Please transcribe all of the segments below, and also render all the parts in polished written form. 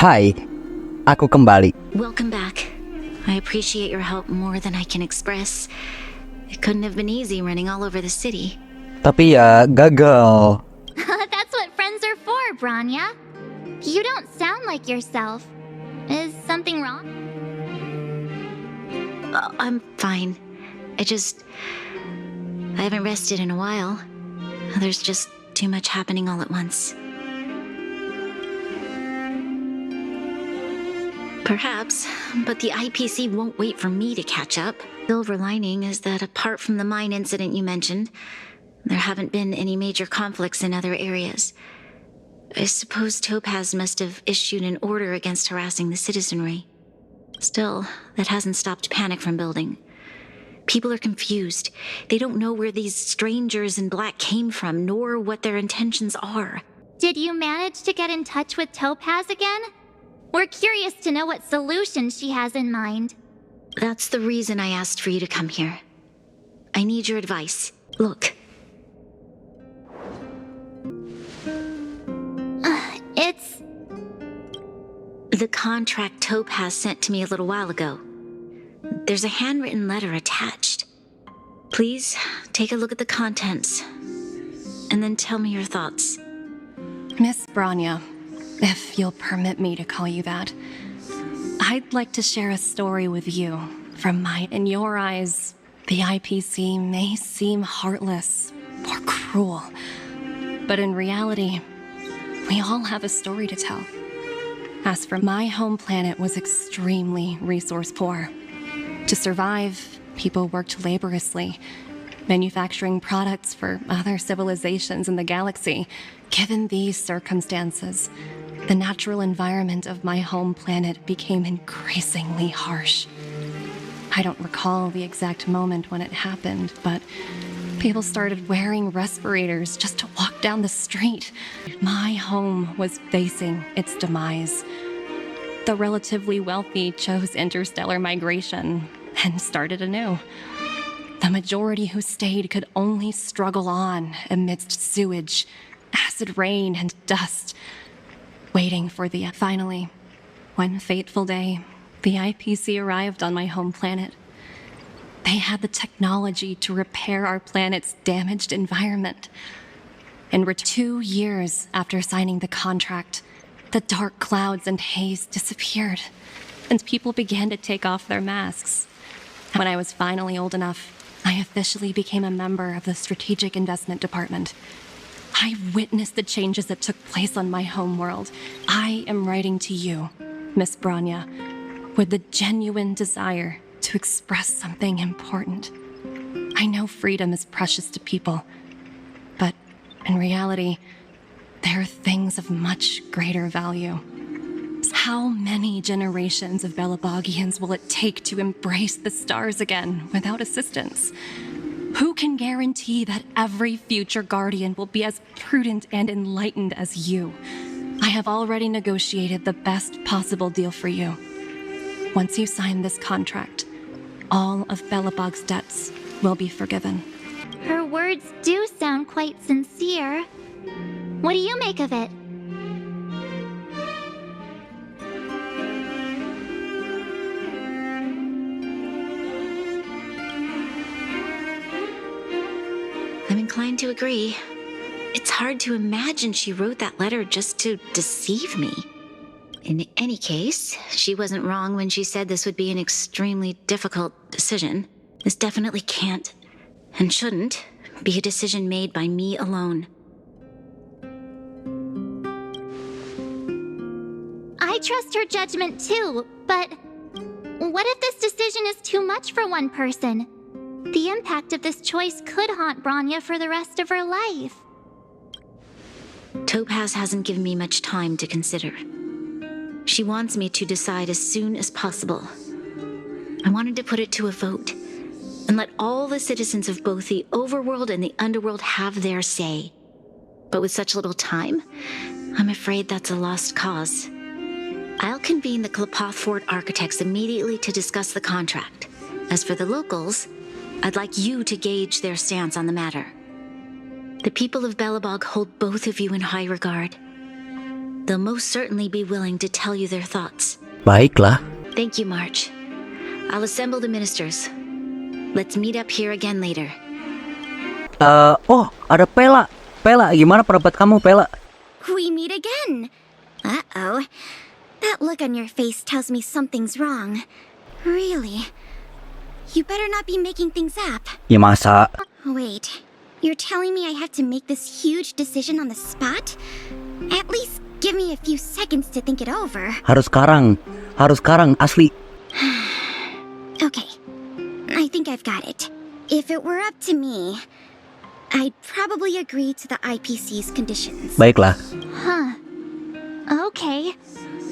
Hai, aku kembali. Welcome back. I appreciate your help more than I can express. It couldn't have been easy running all over the city. Tapi ya, gagal. That's what friends are for, Bronya. You don't sound like yourself. Is something wrong? I'm fine. I haven't rested in a while. There's just too much happening all at once. Perhaps, but the IPC won't wait for me to catch up. Silver lining is that apart from the mine incident you mentioned, there haven't been any major conflicts in other areas. I suppose Topaz must have issued an order against harassing the citizenry. Still, that hasn't stopped panic from building. People are confused. They don't know where these strangers in black came from, nor what their intentions are. Did you manage to get in touch with Topaz again? We're curious to know what solution she has in mind. That's the reason I asked for you to come here. I need your advice. Look. It's... The contract Topaz sent to me a little while ago. There's a handwritten letter attached. Please, take a look at the contents, and then tell me your thoughts. Miss Bronya, if you'll permit me to call you that, I'd like to share a story with you. In your eyes, the IPC may seem heartless or cruel, but in reality, we all have a story to tell. As for my home planet was extremely resource poor. To survive, people worked laboriously, manufacturing products for other civilizations in the galaxy. Given these circumstances, the natural environment of my home planet became increasingly harsh. I don't recall the exact moment when it happened, but people started wearing respirators just to walk down the street. My home was facing its demise. The relatively wealthy chose interstellar migration and started anew. The majority who stayed could only struggle on amidst sewage, acid rain, and dust, waiting for finally, one fateful day, the IPC arrived on my home planet. They had the technology to repair our planet's damaged environment. And 2 years after signing the contract, the dark clouds and haze disappeared, and people began to take off their masks. When I was finally old enough, I officially became a member of the Strategic Investment Department. I witnessed the changes that took place on my homeworld. I am writing to you, Miss Bronya, with the genuine desire to express something important. I know freedom is precious to people, but in reality, there are things of much greater value. How many generations of Belabogians will it take to embrace the stars again without assistance? Who can guarantee that every future guardian will be as prudent and enlightened as you? I have already negotiated the best possible deal for you. Once you sign this contract, all of Belabog's debts will be forgiven. Her words do sound quite sincere. What do you make of it? I'm inclined to agree. It's hard to imagine she wrote that letter just to deceive me. In any case, she wasn't wrong when she said this would be an extremely difficult decision. This definitely can't, and shouldn't, be a decision made by me alone. I trust her judgment too, but what if this decision is too much for one person? The impact of this choice could haunt Bronya for the rest of her life. Topaz hasn't given me much time to consider. She wants me to decide as soon as possible. I wanted to put it to a vote and let all the citizens of both the overworld and the underworld have their say. But with such little time, I'm afraid that's a lost cause. I'll convene the Klapoth architects immediately to discuss the contract. As for the locals, I'd like you to gauge their stance on the matter. The people of Belabog hold both of you in high regard. they'll most certainly be willing to tell you their thoughts. Baiklah. Thank you, March. I'll assemble the ministers. Let's meet up here again later. Oh, ada Pela. Pela, gimana pendapat kamu, Pela? We meet again. Uh-oh. That look on your face tells me something's wrong. Really? You better not be making things up. Ya masa. Wait, you're telling me I have to make this huge decision on the spot? At least give me a few seconds to think it over. Harus sekarang, asli. Okay, I think I've got it. If it were up to me, I'd probably agree to the IPC's conditions. Baiklah. Huh. Okay.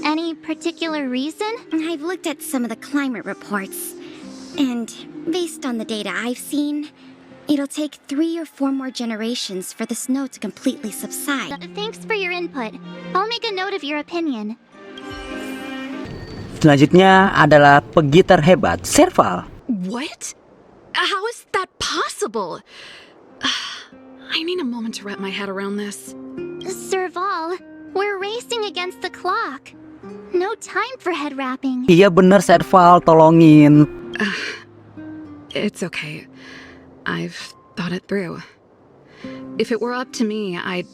Any particular reason? I've looked at some of the climate reports, and based on the data I've seen, it'll take 3 or 4 more generations for the snow to completely subside. Thanks for your input. I'll make a note of your opinion. Selanjutnya adalah pegitar hebat, Serval. What? How is that possible? I need a moment to wrap my head around this. Serval, we're racing against the clock. No time for head wrapping. Iya bener, Serval, tolongin. It's okay. I've thought it through. If it were up to me, I'd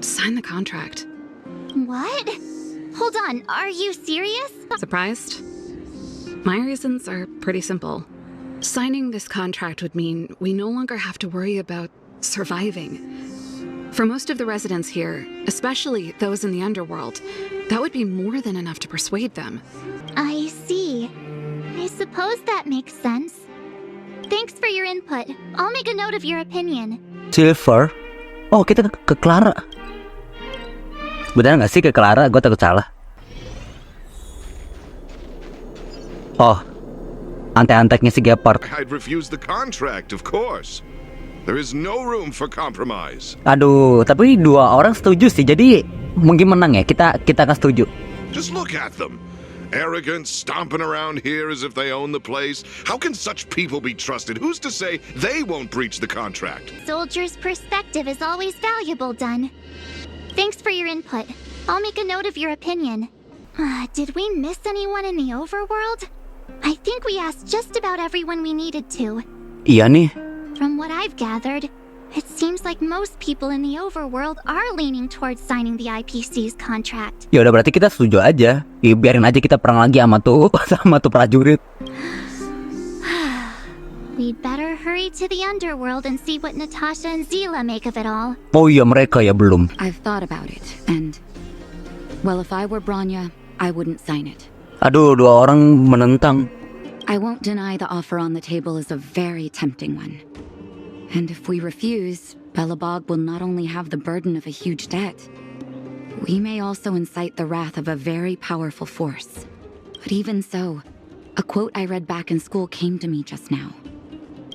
sign the contract. What? Hold on, are you serious? Surprised? My reasons are pretty simple. Signing this contract would mean we no longer have to worry about surviving. For most of the residents here, especially those in the underworld, that would be more than enough to persuade them. I see. I suppose that makes sense. Thanks for your input. I'll make a note of your opinion. Silver. Oh, kita ke Clara. Benar nggak sih ke Clara? Gue takut salah. Oh, antek-anteknya si Gepard. I'd refuse the contract, of course. There is no room for compromise. Aduh, tapi 2 orang setuju sih. Jadi mungkin menang ya. Kita akan setuju. Just look at them. Arrogant, stomping around here as if they own the place. How can such people be trusted? Who's to say they won't breach the contract? Soldier's perspective is always valuable, Dun. Thanks for your input. I'll make a note of your opinion. Did we miss anyone in the overworld? I think we asked just about everyone we needed to. Iya nih. From what I've gathered, it seems like most people in the overworld are leaning towards signing the IPC's contract. Ya udah berarti kita setuju aja. Ya, biarin aja kita perang lagi sama tuh prajurit. We'd better hurry to the underworld and see what Natasha and Zila make of it all. Oh iya, mereka ya belum. I've thought about it, and well, if I were Bronya, I wouldn't sign it. Aduh, 2 orang menentang. I won't deny the offer on the table is a very tempting one. And if we refuse, Belobog will not only have the burden of a huge debt, we may also incite the wrath of a very powerful force. But even so, a quote I read back in school came to me just now.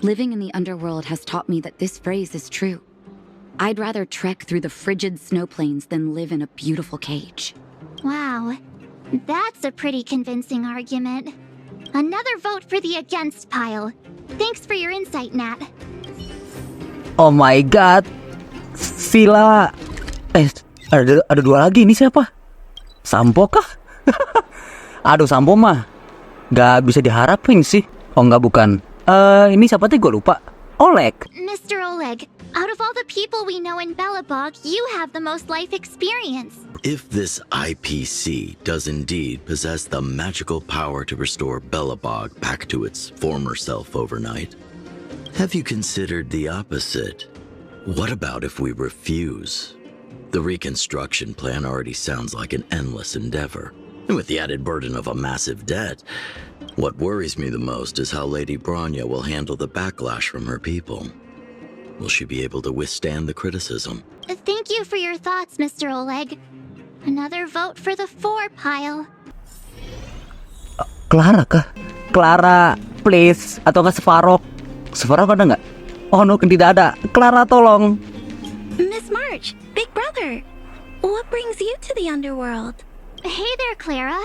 Living in the underworld has taught me that this phrase is true. I'd rather trek through the frigid snow plains than live in a beautiful cage. Wow, that's a pretty convincing argument. Another vote for the against pile. Thanks for your insight, Nat. Oh my god. Sila. Ada 2 lagi. Ini siapa? Sampo kah? Aduh, Sampo mah gak bisa diharapin sih. Oh enggak, bukan. Ini siapa tuh, gue lupa. Oleg. Mr. Oleg, out of all the people we know in Belobog, you have the most life experience. If this IPC does indeed possess the magical power to restore Belobog back to its former self overnight, have you considered the opposite? What about if we refuse? The reconstruction plan already sounds like an endless endeavor. And with the added burden of a massive debt, what worries me the most is how Lady Bronya will handle the backlash from her people. Will she be able to withstand the criticism? Thank you for your thoughts, Mr. Oleg. Another vote for the 4 pile. Clara kah? Clara, please. Atau enggak Svarog? Svarog ada nggak? Oh no, tidak ada. Clara, tolong. Miss March, Big Brother, what brings you to the underworld? Hey there, Clara.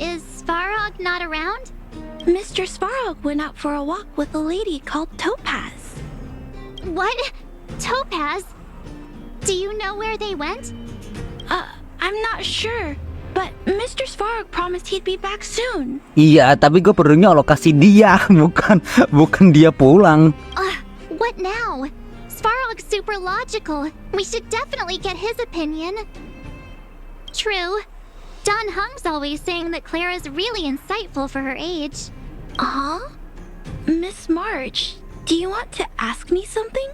Is Svarog not around? Mr. Svarog went out for a walk with a lady called Topaz. What? Topaz? Do you know where they went? I'm not sure. But Mr. Svarog promised he'd be back soon. Iya, tapi gue perlunya lokasi dia, bukan dia pulang. What now? Svarog's super logical. We should definitely get his opinion. True. Don Hung's always saying that Clara's really insightful for her age. Miss March, do you want to ask me something?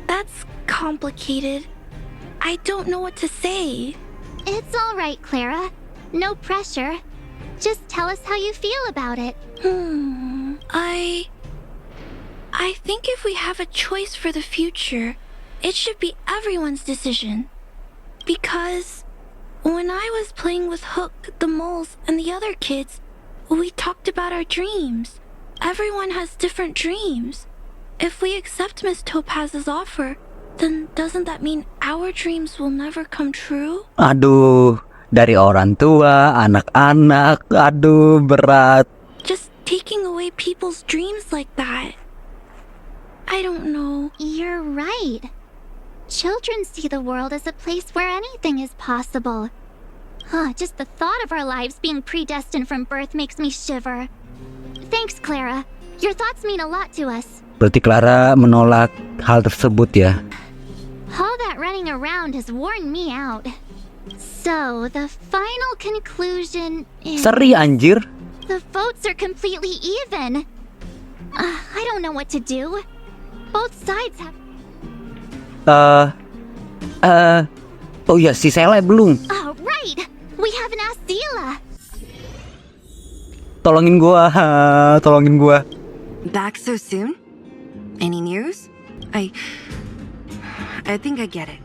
That's complicated. I don't know what to say. It's all right, Clara. No pressure. Just tell us how you feel about it. I think if we have a choice for the future, it should be everyone's decision. Because when I was playing with Hook, the moles, and the other kids, we talked about our dreams. Everyone has different dreams. If we accept Miss Topaz's offer, then doesn't that mean our dreams will never come true? Aduh, dari orang tua, anak-anak, aduh berat. Just taking away people's dreams like that. I don't know. You're right. Children see the world as a place where anything is possible. Just the thought of our lives being predestined from birth makes me shiver. Thanks, Clara. Your thoughts mean a lot to us. Berarti Clara menolak hal tersebut ya. All that running around has worn me out. So, the final conclusion is... Seri anjir. The votes are completely even. I don't know what to do. Both sides have... Oh ya, si Sele belum. Oh, right! We haven't asked Zila. Tolongin gua. Back so soon? Any news? I think I get it.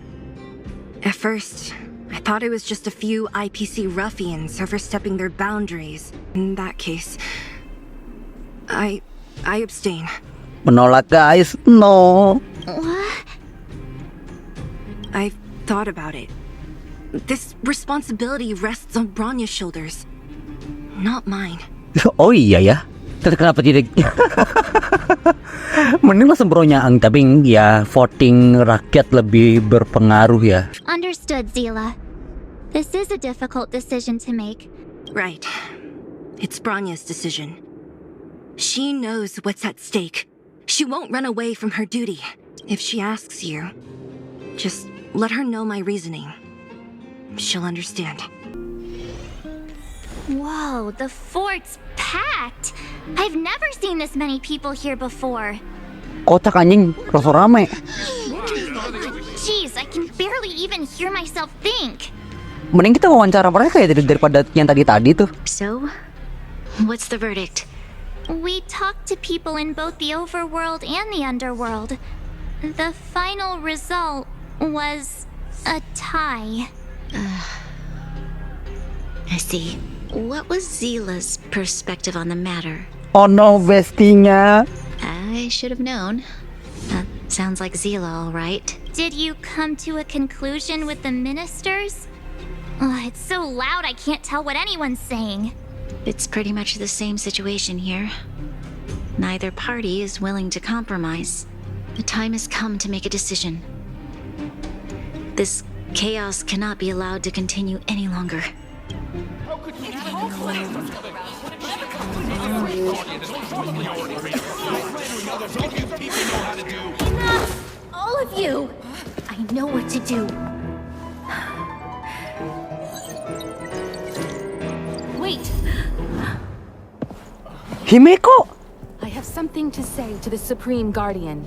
At first, I thought it was just a few IPC ruffians overstepping their boundaries. In that case, I abstain. Menolak guys, no. What? I've thought about it. This responsibility rests on Bronya's shoulders, not mine. Oh iya ya. Kenapa tidak? Mending langsung Bronya ang, tapi ya voting rakyat lebih berpengaruh ya. Understood, Zila. This is a difficult decision to make. Right. It's Bronya's decision. She knows what's at stake. She won't run away from her duty. If she asks you, just let her know my reasoning. She'll understand. Whoa, the fort's packed! I've never seen this many people here before. Kocak anjing, rasa rame. Jeez, I can barely even hear myself think. Mending kita wawancara mereka ya daripada yang tadi tuh. So, what's the verdict? We talked to people in both the overworld and the underworld. The final result was a tie. I see. What was Zila's perspective on the matter? Oh no, bestinya. I should have known. That sounds like Zila, all right. Did you come to a conclusion with the ministers? It's so loud I can't tell what anyone's saying. It's pretty much the same situation here. Neither party is willing to compromise. The time has come to make a decision. This chaos cannot be allowed to continue any longer. Enough! All of you! I know what to do. Wait! Himeko! I have something to say to the Supreme Guardian.